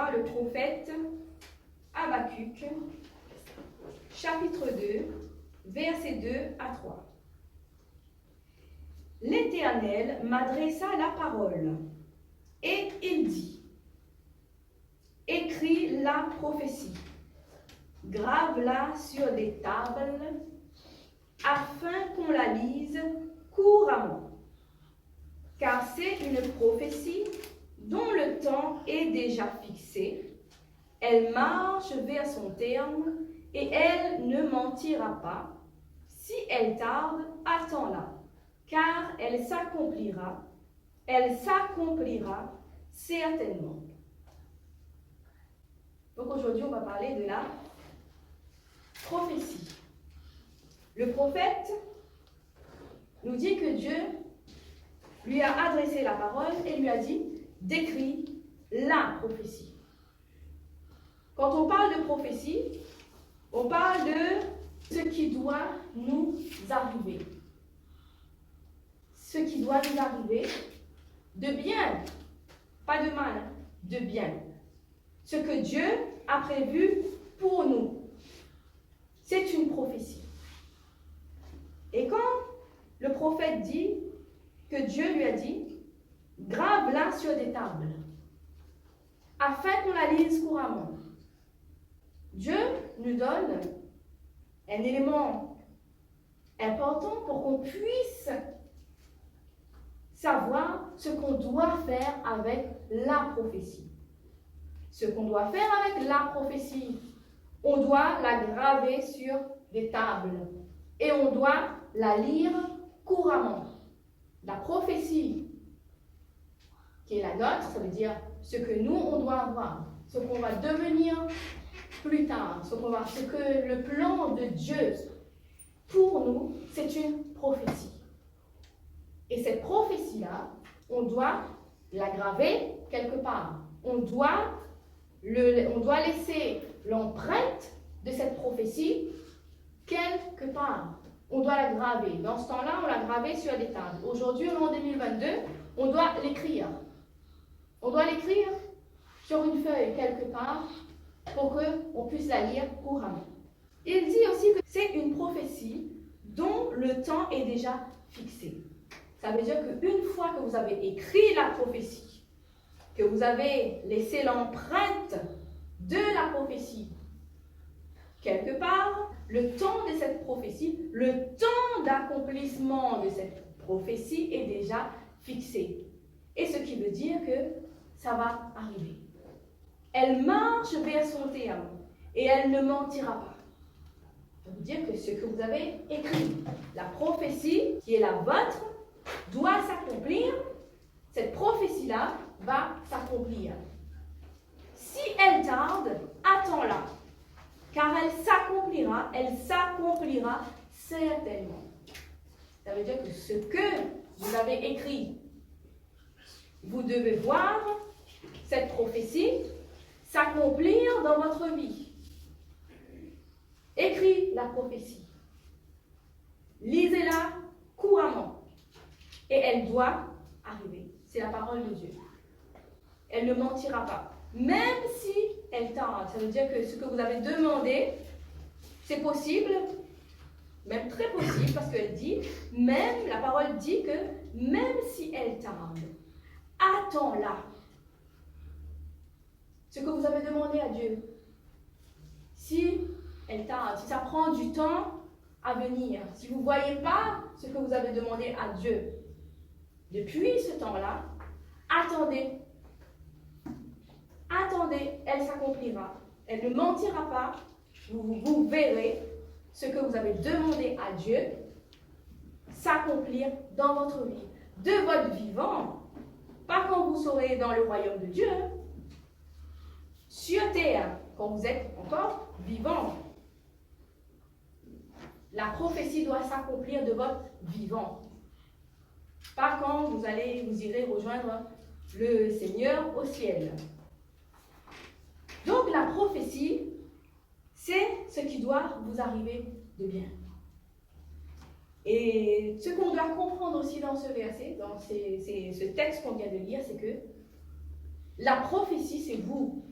voir le prophète Habakkuk, chapitre 2, versets 2 à 3. L'Éternel m'adressa la parole, et il dit, écris la prophétie, grave-la sur des tables, afin qu'on la lise couramment. Car c'est une prophétie dont le temps est déjà fixé. Elle marche vers son terme et elle ne mentira pas. Si elle tarde, attends-la, car elle s'accomplira certainement. Donc aujourd'hui, on va parler de la prophétie. Le prophète nous dit que Dieu lui a adressé la parole et lui a dit d'écrire la prophétie. Quand on parle de prophétie, on parle de ce qui doit nous arriver. Ce qui doit nous arriver de bien, pas de mal, de bien. Ce que Dieu a prévu pour nous. C'est une prophétie. Et quand le prophète dit que Dieu lui a dit, grave-la sur des tables, afin qu'on la lise couramment. Dieu nous donne un élément important pour qu'on puisse savoir ce qu'on doit faire avec la prophétie. Ce qu'on doit faire avec la prophétie, on doit la graver sur des tables et on doit la lire couramment. La prophétie qui est la nôtre, ça veut dire ce que nous, on doit avoir, ce qu'on va devenir plus tard, ce que le plan de Dieu pour nous, c'est une prophétie. Et cette prophétie-là, on doit la graver quelque part. On doit laisser l'empreinte de cette prophétie quelque part. On doit la graver. Dans ce temps-là, on l'a gravée sur des tables. Aujourd'hui, en 2022, on doit l'écrire. On doit l'écrire sur une feuille quelque part pour qu'on puisse la lire couramment. Il dit aussi que c'est une prophétie dont le temps est déjà fixé. Ça veut dire qu'une fois que vous avez écrit la prophétie, que vous avez laissé l'empreinte de la prophétie quelque part, le temps de cette prophétie, le temps d'accomplissement de cette prophétie est déjà fixé. Et ce qui veut dire que ça va arriver. Elle marche vers son terme et elle ne mentira pas. Ça veut dire que ce que vous avez écrit, la prophétie qui est la vôtre, doit s'accomplir. Cette prophétie-là va s'accomplir. Si elle tarde, attends-la. Car elle s'accomplira certainement. Ça veut dire que ce que vous avez écrit, vous devez voir cette prophétie s'accomplir dans votre vie. Écris la prophétie. Lisez-la couramment. Et elle doit arriver. C'est la parole de Dieu. Elle ne mentira pas. Même si elle tarde, ça veut dire que ce que vous avez demandé, c'est possible, même très possible, parce qu'elle dit, même, la parole dit que même si elle tarde, attends-la. Ce que vous avez demandé à Dieu, si elle tarde, si ça prend du temps à venir, si vous ne voyez pas ce que vous avez demandé à Dieu, depuis ce temps-là, attendez. Attendez, elle s'accomplira. Elle ne mentira pas. Vous verrez ce que vous avez demandé à Dieu s'accomplir dans votre vie. De votre vivant, pas quand vous serez dans le royaume de Dieu, sur terre, quand vous êtes encore vivant. La prophétie doit s'accomplir de votre vivant. Pas quand vous irez rejoindre le Seigneur au ciel. Donc la prophétie, c'est ce qui doit vous arriver de bien. Et ce qu'on doit comprendre aussi dans ce verset, dans ce texte qu'on vient de lire, c'est que la prophétie, c'est vous.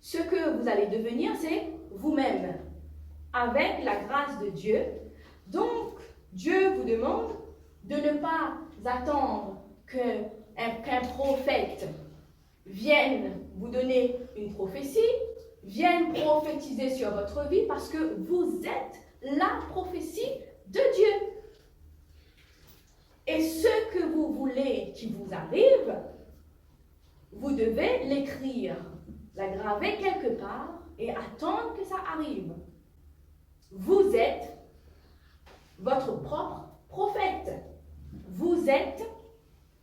ce que vous allez devenir, c'est vous-même, avec la grâce de Dieu. Donc, Dieu vous demande de ne pas attendre qu'un prophète vienne vous donner une prophétie, vienne prophétiser sur votre vie, parce que vous êtes la prophétie de Dieu. Et ce que vous voulez qui vous arrive, vous devez l'écrire, la graver quelque part et attendre que ça arrive. Vous êtes votre propre prophète. Vous êtes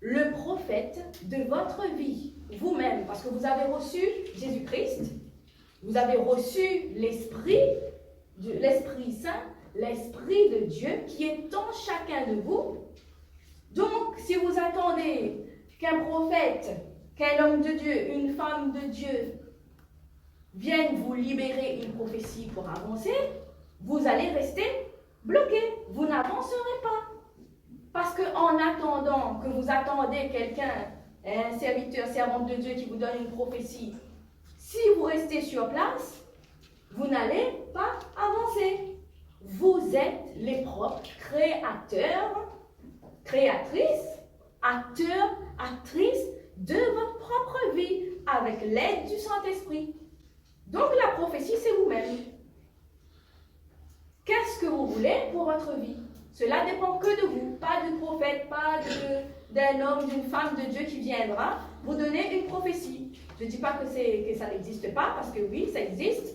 le prophète de votre vie, vous-même, parce que vous avez reçu Jésus-Christ, vous avez reçu l'Esprit Saint, l'Esprit de Dieu qui est en chacun de vous. Donc, si vous attendez qu'un prophète, qu'un homme de Dieu, une femme de Dieu vienne vous libérer une prophétie pour avancer, vous allez rester bloqué. Vous n'avancerez pas. Parce qu'en attendant que vous attendez quelqu'un, un serviteur, servante de Dieu qui vous donne une prophétie, si vous restez sur place, vous n'allez pas avancer. Vous êtes les propres créateurs, créatrices, acteurs, actrices de votre propre vie avec l'aide du Saint-Esprit. Donc la prophétie, c'est vous-même. Qu'est-ce que vous voulez pour votre vie? Cela dépend que de vous, pas du prophète, pas d'un homme, d'une femme de Dieu qui viendra vous donner une prophétie. Je ne dis pas que ça n'existe pas, parce que oui, ça existe.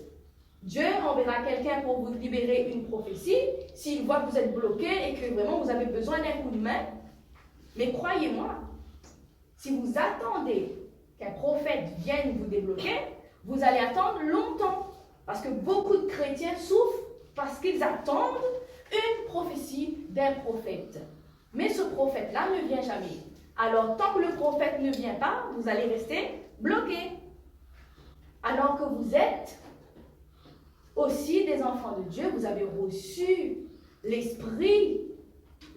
Dieu enverra quelqu'un pour vous libérer une prophétie, s'il voit que vous êtes bloqué et que vraiment vous avez besoin d'un coup de main. Mais croyez-moi, si vous attendez qu'un prophète vienne vous débloquer, vous allez attendre longtemps. Parce que beaucoup de chrétiens souffrent parce qu'ils attendent une prophétie d'un prophète. Mais ce prophète-là ne vient jamais. Alors, tant que le prophète ne vient pas, vous allez rester bloqué. Alors que vous êtes aussi des enfants de Dieu, vous avez reçu l'esprit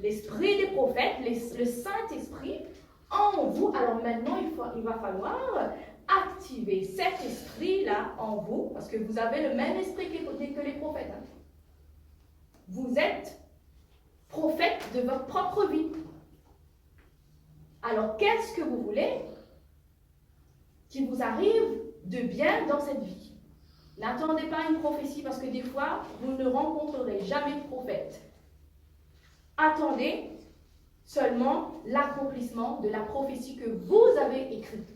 des prophètes, le Saint-Esprit en vous. Alors maintenant, il va falloir activer cet esprit-là en vous, parce que vous avez le même esprit que les prophètes. Hein. Vous êtes prophète de votre propre vie. Alors, qu'est-ce que vous voulez qui vous arrive de bien dans cette vie? N'attendez pas une prophétie, parce que des fois, vous ne rencontrerez jamais de prophète. Attendez seulement l'accomplissement de la prophétie que vous avez écrite.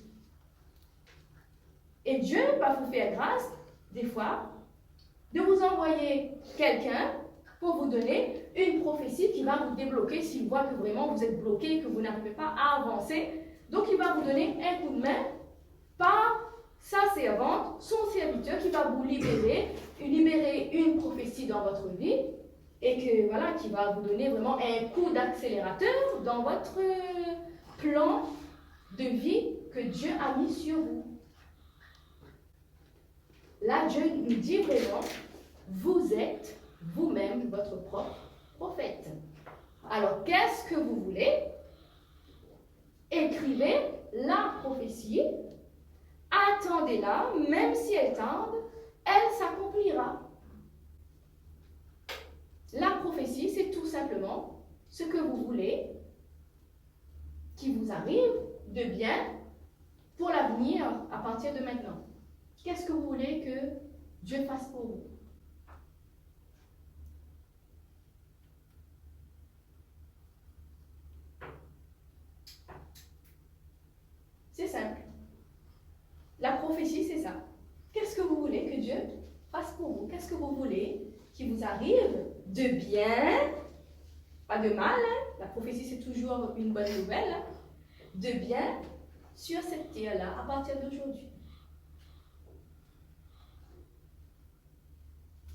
Et Dieu va vous faire grâce, des fois, de vous envoyer quelqu'un pour vous donner une prophétie qui va vous débloquer s'il voit que vraiment vous êtes bloqué, que vous n'arrivez pas à avancer. Donc, il va vous donner un coup de main par sa servante, son serviteur, qui va vous libérer une prophétie dans votre vie et que, voilà, qui va vous donner vraiment un coup d'accélérateur dans votre plan de vie que Dieu a mis sur vous. Là, Dieu nous dit vraiment, vous êtes vous-même votre propre prophète. Alors, qu'est-ce que vous voulez? Écrivez la prophétie, attendez-la, même si elle tarde, elle s'accomplira. La prophétie, c'est tout simplement ce que vous voulez qui vous arrive de bien pour l'avenir à partir de maintenant. Qu'est-ce que vous voulez que Dieu fasse pour vous? C'est simple. La prophétie, c'est ça. Qu'est-ce que vous voulez que Dieu fasse pour vous? Qu'est-ce que vous voulez qui vous arrive de bien, pas de mal, hein? La prophétie, c'est toujours une bonne nouvelle, hein? De bien sur cette terre-là à partir d'aujourd'hui.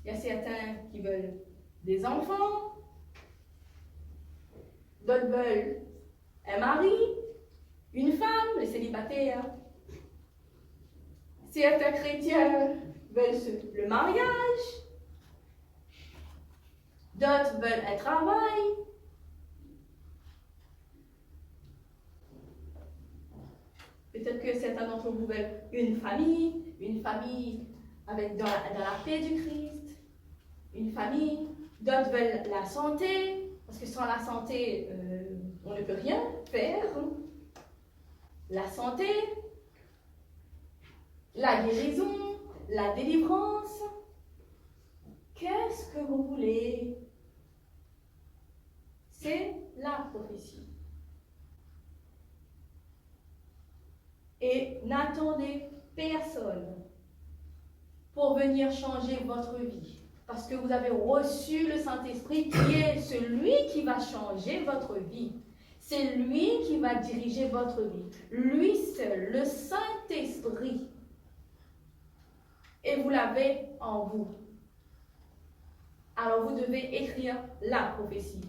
Il y a certains qui veulent des enfants, d'autres veulent un mari, une femme, les célibataires. Certains chrétiens veulent le mariage, d'autres veulent un travail. Peut-être que certains d'entre vous veulent une famille, une famille avec dans la paix du Christ, une famille, d'autres veulent la santé, parce que sans la santé, on ne peut rien faire. La santé, la guérison, la délivrance. Qu'est-ce que vous voulez? C'est la prophétie. Et n'attendez personne pour venir changer votre vie. Parce que vous avez reçu le Saint-Esprit qui est celui qui va changer votre vie. C'est lui qui va diriger votre vie. Lui seul, le Saint-Esprit. Et vous l'avez en vous. Alors vous devez écrire la prophétie.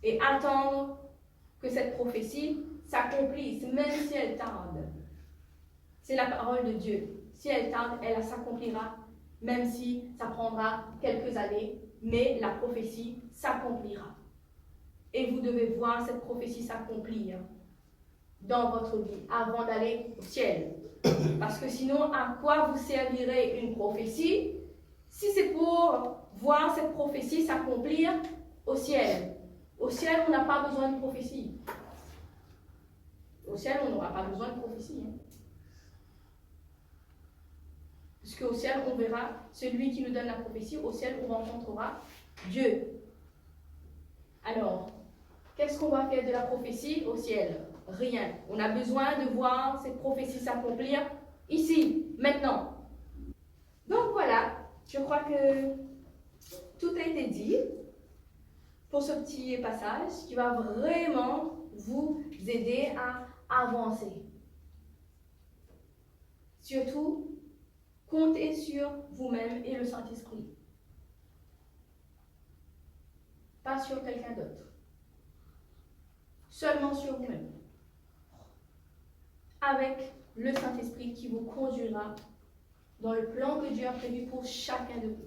Et attendre que cette prophétie s'accomplisse, même si elle tarde. C'est la parole de Dieu. Si elle tarde, elle s'accomplira, même si ça prendra quelques années, mais la prophétie s'accomplira. Et vous devez voir cette prophétie s'accomplir dans votre vie avant d'aller au ciel. Parce que sinon, à quoi vous servirait une prophétie si c'est pour voir cette prophétie s'accomplir au ciel? Au ciel, on n'a pas besoin de prophétie. Au ciel, on n'aura pas besoin de prophétie. Puisqu'au ciel, on verra celui qui nous donne la prophétie. Au ciel, on rencontrera Dieu. Alors, qu'est-ce qu'on va faire de la prophétie au ciel? Rien. On a besoin de voir cette prophétie s'accomplir ici, maintenant. Donc voilà, je crois que tout a été dit pour ce petit passage qui va vraiment vous aider à avancer. Surtout, comptez sur vous-même et le Saint-Esprit. Pas sur quelqu'un d'autre. Seulement sur vous-même. Avec le Saint-Esprit qui vous conduira dans le plan que Dieu a prévu pour chacun de vous.